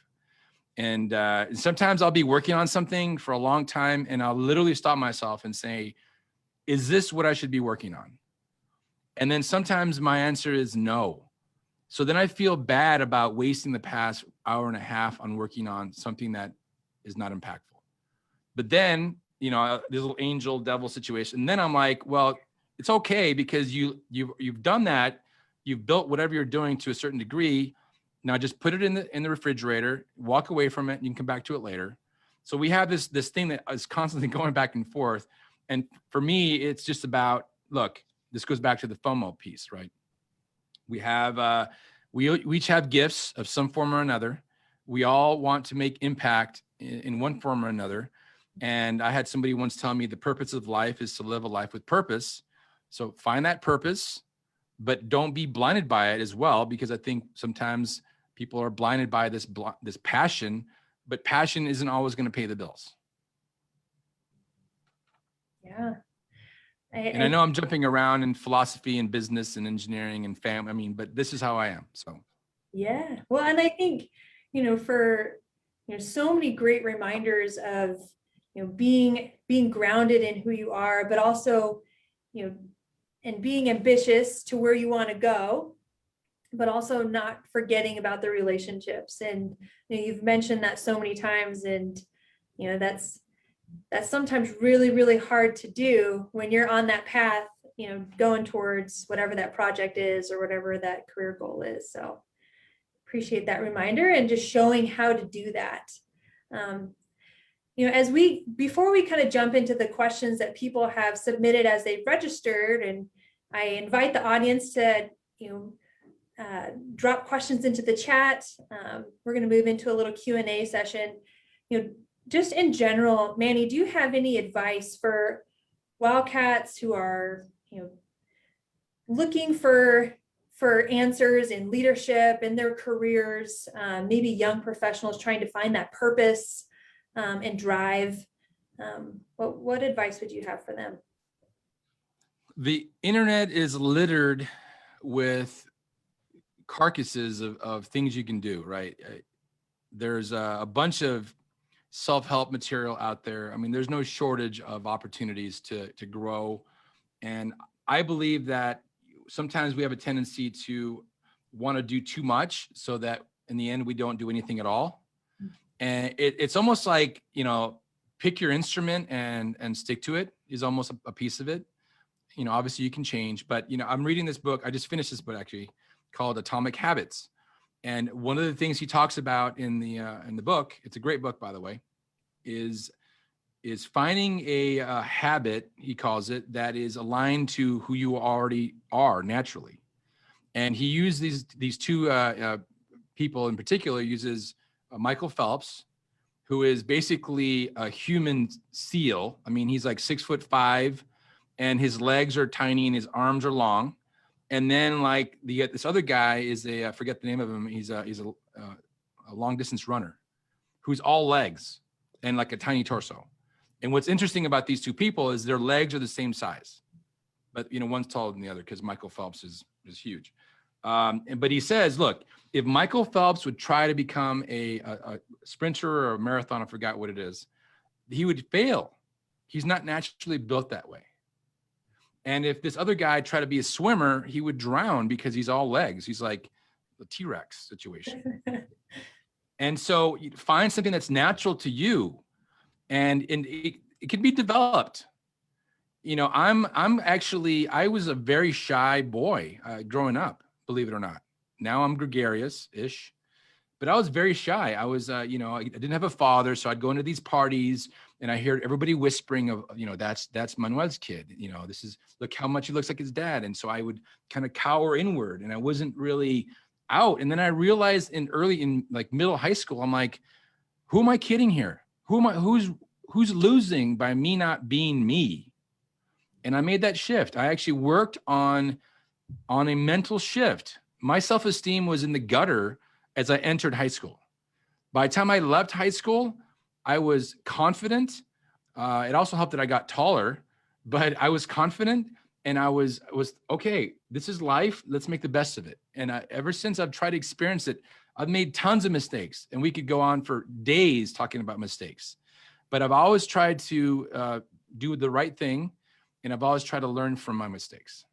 And sometimes I'll be working on something for a long time, and I'll literally stop myself and say, is this what I should be working on? And then sometimes my answer is no. So then I feel bad about wasting the past hour and a half on working on something that is not impactful. But then, this little angel devil situation. And then I'm like, well, it's okay, because you've done that. You've built whatever you're doing to a certain degree. Now just put it in the refrigerator, walk away from it, and you can come back to it later. So we have this thing that is constantly going back and forth. And for me, it's just about, look, this goes back to the Fomo piece, right? We have, we each have gifts of some form or another. We all want to make impact in one form or another. And I had somebody once tell me the purpose of life is to live a life with purpose. So find that purpose, but don't be blinded by it as well, because I think sometimes people are blinded by this passion, but passion isn't always going to pay the bills. Yeah. And I know I'm jumping around in philosophy and business and engineering and family, but this is how I am. So. Yeah. Well, and I think, for, so many great reminders of, being grounded in who you are, but also, and being ambitious to where you want to go, but also not forgetting about the relationships. And you've mentioned that so many times, and that's sometimes really, really hard to do when you're on that path, going towards whatever that project is or whatever that career goal is. So appreciate that reminder and just showing how to do that. Before we kind of jump into the questions that people have submitted as they've registered, and I invite the audience to, drop questions into the chat. We're going to move into a little Q&A session. Just in general, Manny, do you have any advice for Wildcats who are, looking for for answers in leadership, in their careers, maybe young professionals trying to find that purpose and drive. What advice would you have for them? The internet is littered with carcasses of things you can do, right? There's a bunch of self-help material out there. I mean, there's no shortage of opportunities to grow. And I believe that sometimes we have a tendency to want to do too much so that in the end, we don't do anything at all. And it's almost like, you know, pick your instrument and stick to it is almost a piece of it. You know, obviously you can change, but, you know, I'm reading this book. I just finished this book actually called Atomic Habits. And one of the things he talks about in the book, it's a great book, by the way, is finding a habit, he calls it, that is aligned to who you already are naturally. And he used these two people in particular, uses Michael Phelps, who is basically a human seal. I mean, he's like 6'5", and his legs are tiny and his arms are long. And then like this other guy is I forget the name of him. He's a long distance runner who's all legs and like a tiny torso. And what's interesting about these two people is their legs are the same size, but you know, one's taller than the other because Michael Phelps is huge. But he says, look, if Michael Phelps would try to become a sprinter or a marathon, I forgot what it is, he would fail. He's not naturally built that way. And if this other guy tried to be a swimmer, he would drown because he's all legs. He's like the T-Rex situation. And so you find something that's natural to you, and it can be developed. You know, I was a very shy boy growing up, believe it or not. Now I'm gregarious-ish, but I was very shy. I was, you know, I didn't have a father, so I'd go into these parties and I hear everybody whispering of, you know, that's Manuel's kid. You know, look how much he looks like his dad. And so I would kind of cower inward, and I wasn't really out. And then I realized in like middle high school, I'm like, who am I kidding here? Who's losing by me not being me? And I made that shift. I actually worked on a mental shift. My self-esteem was in the gutter as I entered high school. By the time I left high school, I was confident. It also helped that I got taller, but I was confident, and I was okay. This is life. Let's make the best of it. And ever since I've tried to experience it, I've made tons of mistakes, and we could go on for days talking about mistakes. But I've always tried to do the right thing, and I've always tried to learn from my mistakes.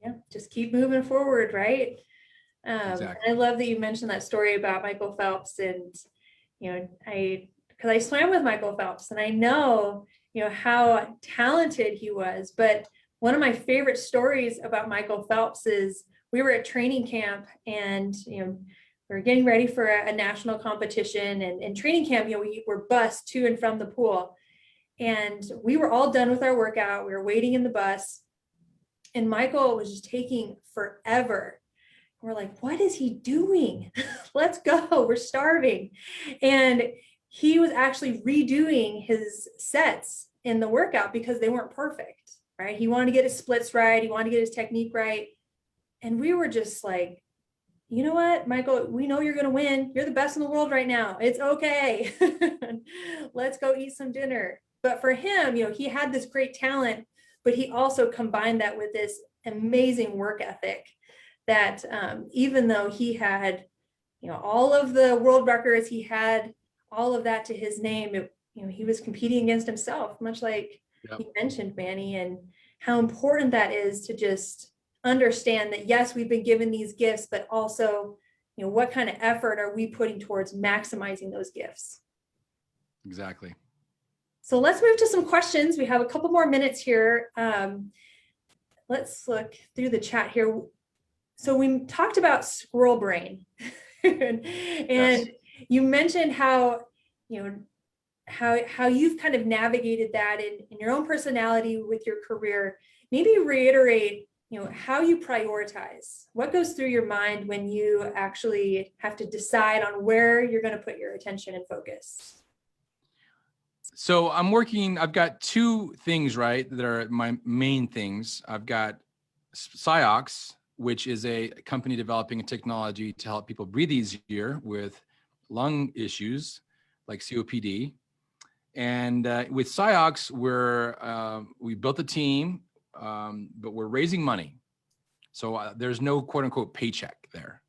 Yeah, just keep moving forward, right? Exactly. I love that you mentioned that story about Michael Phelps, and you know, because I swam with Michael Phelps, and I know, you know, how talented he was. But one of my favorite stories about Michael Phelps is we were at training camp, and you know, we were getting ready for a national competition, and in training camp, you know, we were bused to and from the pool, and we were all done with our workout. We were waiting in the bus, and Michael was just taking forever. We're like, what is he doing? Let's go, we're starving. And he was actually redoing his sets in the workout because they weren't perfect, right? He wanted to get his splits right. He wanted to get his technique right. And we were just like, you know what, Michael, we know you're going to win. You're the best in the world right now. It's okay. Let's go eat some dinner. But for him, you know, he had this great talent, but he also combined that with this amazing work ethic that even though he had, you know, all of the world records, he had all of that to his name, you know, he was competing against himself, much like you mentioned, Manny, and how important that is to just understand that, yes, we've been given these gifts, but also, you know, what kind of effort are we putting towards maximizing those gifts? Exactly. So let's move to some questions. We have a couple more minutes here. Let's look through the chat here. So we talked about squirrel brain, and yes, you mentioned how, you know, how you've kind of navigated that in your own personality with your career. Maybe reiterate, you know, how you prioritize. What goes through your mind when you actually have to decide on where you're going to put your attention and focus? So I've got two things, right, that are my main things. I've got SaiOx, which is a company developing a technology to help people breathe easier with lung issues like COPD. And with SaiOx, we built a team, but we're raising money. So there's no quote unquote paycheck there.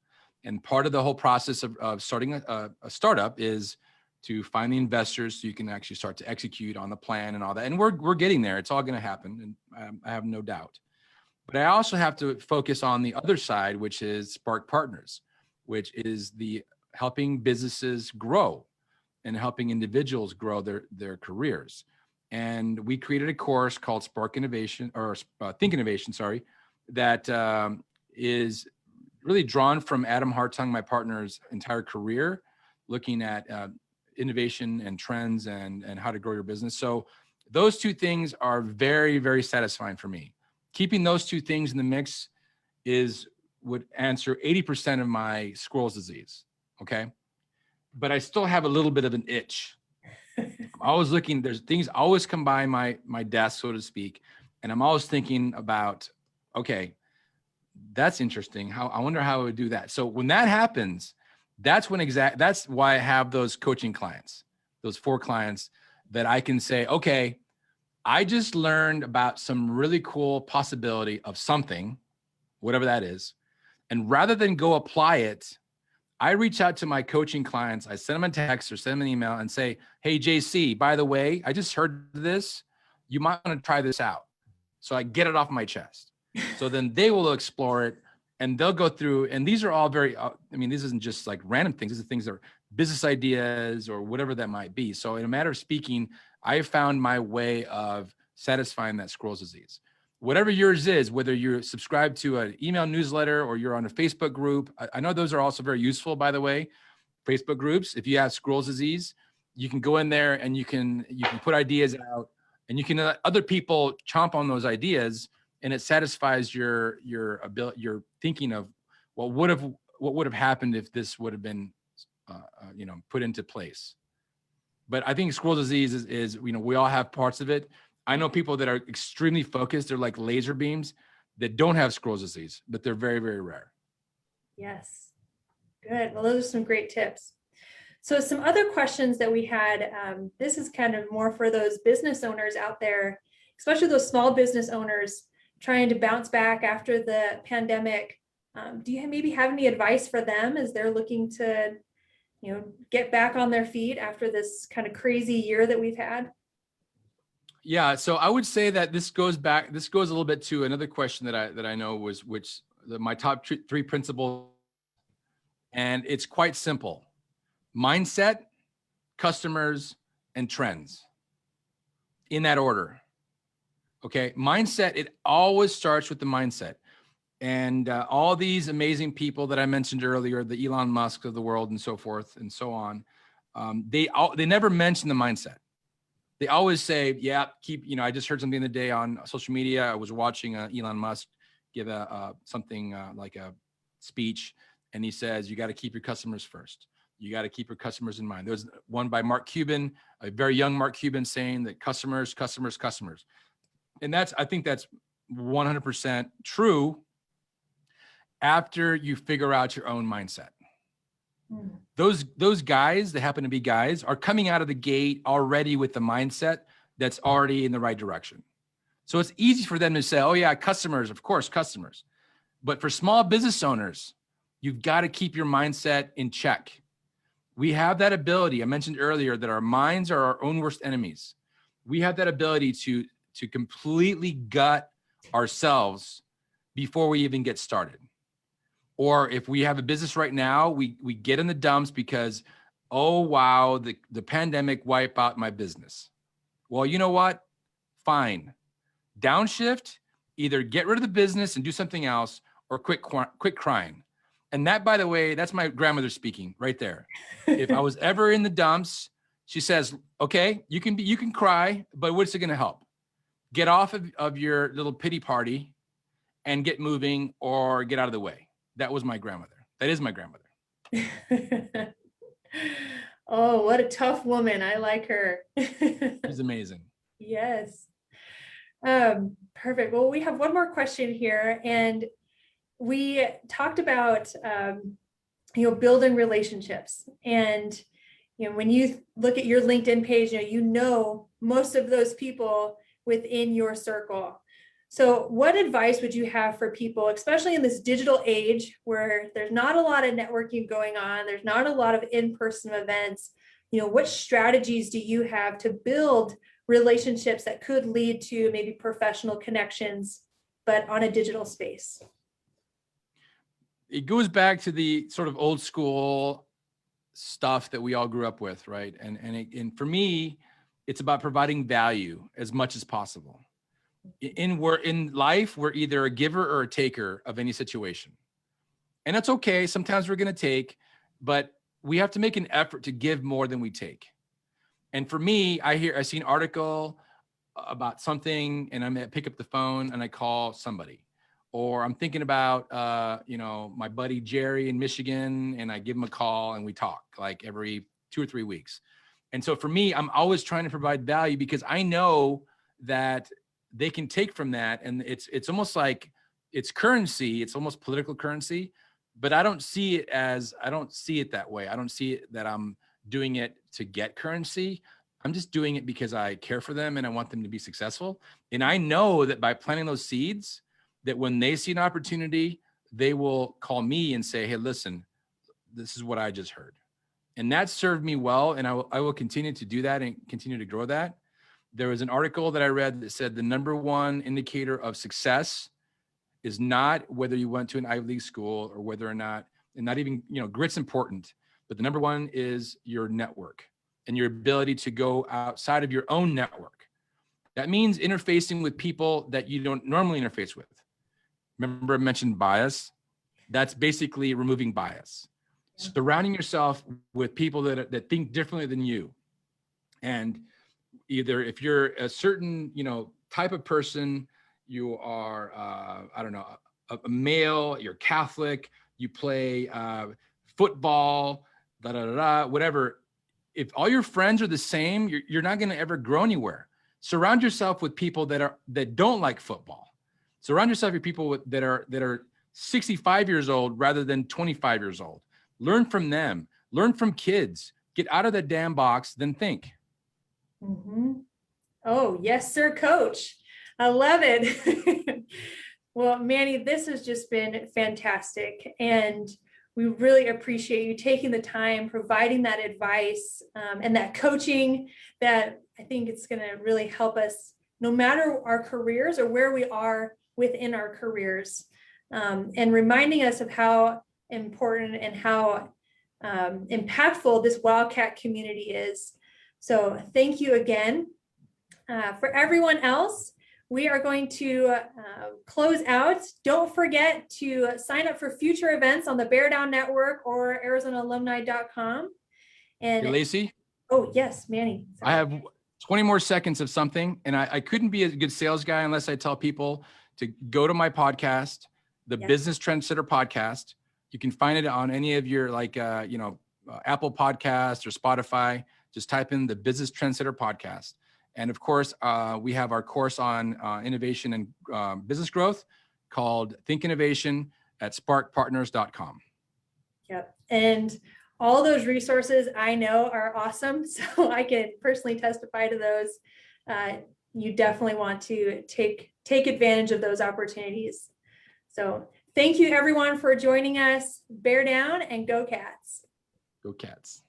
And part of the whole process of starting a startup is to find the investors so you can actually start to execute on the plan and all that. And we're getting there. It's all going to happen. And I have no doubt. But I also have to focus on the other side, which is Spark Partners, which is the helping businesses grow and helping individuals grow their careers. And we created a course called Spark Innovation, or Think Innovation, sorry, that is really drawn from Adam Hartung, my partner's entire career, looking at innovation and trends and how to grow your business. So those two things are very, very satisfying for me. Keeping those two things in the mix would answer 80% of my squirrel's disease, okay? But I still have a little bit of an itch. I'm always looking, there's things always come by my desk, so to speak, and I'm always thinking about, okay, that's interesting. I wonder how I would do that. So when that happens, that's why I have those coaching clients, those 4 clients that I can say, okay, I just learned about some really cool possibility of something, whatever that is. And rather than go apply it, I reach out to my coaching clients. I send them a text or send them an email and say, hey, JC, by the way, I just heard this. You might want to try this out. So I get it off my chest. So then they will explore it and they'll go through. And these are all very, this isn't just like random things. These are things that are business ideas or whatever that might be. So in a matter of speaking, I found my way of satisfying that squirrel's disease. Whatever yours is, whether you're subscribed to an email newsletter or you're on a Facebook group, I know those are also very useful, by the way, Facebook groups. If you have squirrel's disease, you can go in there and you can put ideas out and you can let other people chomp on those ideas, and it satisfies your ability, your thinking of what would have happened if this would have been put into place. But I think squirrel disease is we all have parts of it. I know people that are extremely focused. They're like laser beams that don't have squirrel disease, but they're very, very rare. Yes. Good. Well, those are some great tips. So some other questions that we had, this is kind of more for those business owners out there, especially those small business owners trying to bounce back after the pandemic. Do you maybe have any advice for them as they're looking to get back on their feet after this kind of crazy year that we've had? Yeah, so I would say that this goes a little bit to another question that I know was my top 3 principles, and it's quite simple: mindset, customers, and trends, in that order. Okay, mindset, it always starts with the mindset. And all these amazing people that I mentioned earlier, the Elon Musk of the world and so forth and so on, they never mention the mindset. They always say, yeah, I just heard something the other day on social media. I was watching Elon Musk give something like a speech, and he says, you got to keep your customers first. You got to keep your customers in mind. There's one by Mark Cuban, a very young Mark Cuban, saying that customers. And I think that's 100% true after you figure out your own mindset. Those guys that happen to be guys are coming out of the gate already with the mindset that's already in the right direction. So it's easy for them to say, oh yeah, customers, of course, customers. But for small business owners, you've got to keep your mindset in check. We have that ability. I mentioned earlier that our minds are our own worst enemies. We have that ability to completely gut ourselves before we even get started. Or if we have a business right now, we get in the dumps because, oh, wow, the pandemic wiped out my business. Well, you know what? Fine. Downshift, either get rid of the business and do something else, or quit crying. And that, by the way, that's my grandmother speaking right there. If I was ever in the dumps, she says, okay, you can cry, but what's it going to help? Get off of your little pity party and get moving, or get out of the way. That was my grandmother. That is my grandmother. Oh, what a tough woman. I like her. She's amazing. Yes. Perfect. Well, we have one more question here, and we talked about, building relationships. And, when you look at your LinkedIn page, you know most of those people within your circle. So what advice would you have for people, especially in this digital age where there's not a lot of networking going on, there's not a lot of in-person events, what strategies do you have to build relationships that could lead to maybe professional connections, but on a digital space? It goes back to the sort of old school stuff that we all grew up with, right? And for me, it's about providing value as much as possible. In life, we're either a giver or a taker of any situation. And that's okay. Sometimes we're going to take, but we have to make an effort to give more than we take. And for me, I see an article about something and I'm going to pick up the phone and I call somebody. Or I'm thinking about, my buddy Jerry in Michigan, and I give him a call and we talk like every 2 or 3 weeks. And so for me, I'm always trying to provide value because I know that they can take from that. And it's almost like it's currency. It's almost political currency, but I don't see it that way. I don't see it that I'm doing it to get currency. I'm just doing it because I care for them and I want them to be successful. And I know that by planting those seeds, that when they see an opportunity, they will call me and say, hey, listen, this is what I just heard. And that served me well. And I will continue to do that and continue to grow that. There was an article that I read that said the number one indicator of success is not whether you went to an Ivy League school or whether or not, and not even, grit's important, but the number one is your network and your ability to go outside of your own network. That means interfacing with people that you don't normally interface with. Remember I mentioned bias? That's basically removing bias. Yeah. Surrounding yourself with people that think differently than you. And either if you're a certain, type of person, you are, a male, you're Catholic, you play football, whatever. If all your friends are the same, you're not going to ever grow anywhere. Surround yourself with people that don't like football. Surround yourself with people that are 65 years old rather than 25 years old. Learn from them. Learn from kids. Get out of that damn box, then think. Mm-hmm. Oh, yes, sir, coach. I love it. Well, Manny, this has just been fantastic. And we really appreciate you taking the time, providing that advice and that coaching that I think it's going to really help us no matter our careers or where we are within our careers, and reminding us of how important and how impactful this Wildcat community is. So thank you again. For everyone else, we are going to close out. Don't forget to sign up for future events on the Bear Down Network or ArizonaAlumni.com. And hey, Lacey? Oh, yes, Manny. Sorry. I have 20 more seconds of something, and I couldn't be a good sales guy unless I tell people to go to my podcast, the Business Trendsetter podcast. You can find it on any of your Apple Podcasts or Spotify. Just type in the Business Trendsetter podcast. And of course, we have our course on innovation and business growth called Think Innovation at sparkpartners.com. Yep. And all those resources I know are awesome. So I can personally testify to those. You definitely want to take advantage of those opportunities. So thank you everyone for joining us. Bear down and go Cats. Go Cats.